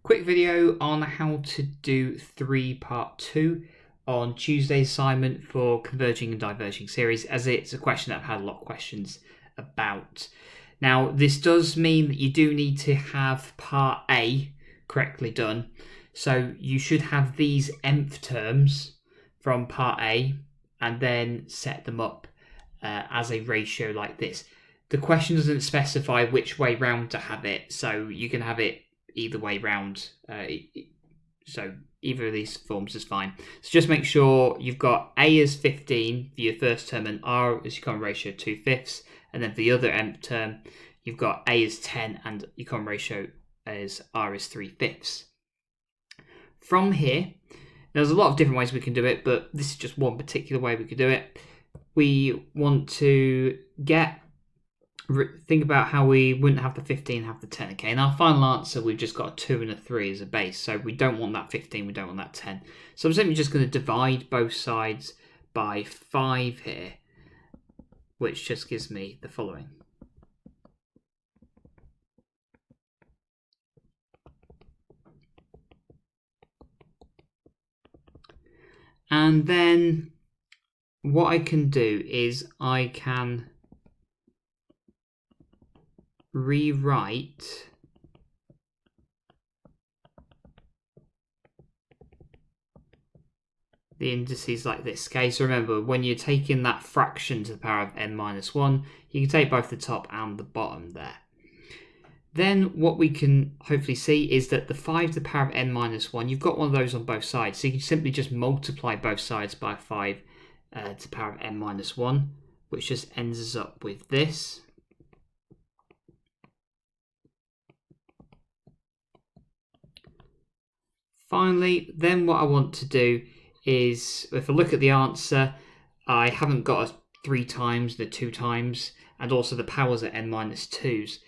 Quick video on how to do 3 part 2 on Tuesday's assignment for Converging and Diverging series, as it's a question that I've had a lot of questions about. Now, this does mean that you do need to have part A correctly done. So you should have these nth terms from part A and then set them up as a ratio like this. The question doesn't specify which way round to have it, so you can have it either way round. So either of these forms is fine. So just make sure you've got A as 15 for your first term and R as your common ratio 2/5, and then for the other nth term you've got A as 10 and your common ratio as R is 3/5. From here, there's a lot of different ways we can do it, but this is just one particular way we could do it. We want to think about how we wouldn't have the 15, have the 10. Okay, in our final answer, we've just got a 2 and a 3 as a base, so we don't want that 15, we don't want that 10. So I'm simply just going to divide both sides by 5 here, which just gives me the following. And then what I can do is I can rewrite the indices like this. Okay, so remember, when you're taking that fraction to the power of n minus 1, you can take both the top and the bottom there. Then what we can hopefully see is that the 5 to the power of n minus 1, you've got one of those on both sides. So you can simply just multiply both sides by 5 to the power of n minus 1, which just ends up with this. Finally, then what I want to do is, if I look at the answer, I haven't got a 3 times, the 2 times, and also the powers are n minus 2s.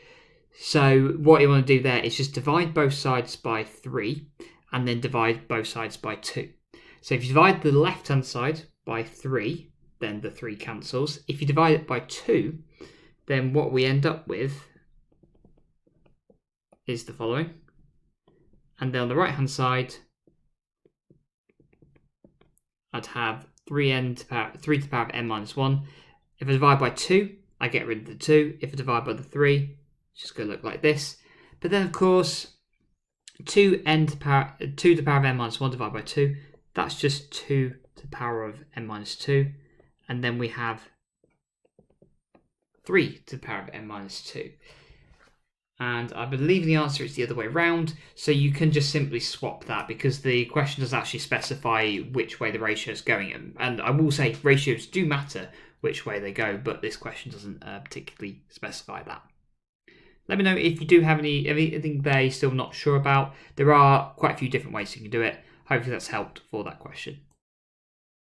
So what you want to do there is just divide both sides by 3 and then divide both sides by 2. So if you divide the left-hand side by 3, then the 3 cancels. If you divide it by 2, then what we end up with is the following. And then on the right-hand side, I'd have 3 to the power of n minus 1. If I divide by 2, I get rid of the 2. If I divide by the 3, it's just going to look like this. But then, of course, 2 to the power of n minus 1 divided by 2, that's just 2 to the power of n minus 2. And then we have 3 to the power of n minus 2. And I believe the answer is the other way around, so you can just simply swap that because the question doesn't actually specify which way the ratio is going. And I will say ratios do matter which way they go, but this question doesn't particularly specify that. Let me know if you do have anything there you're still not sure about. There are quite a few different ways you can do it. Hopefully that's helped for that question.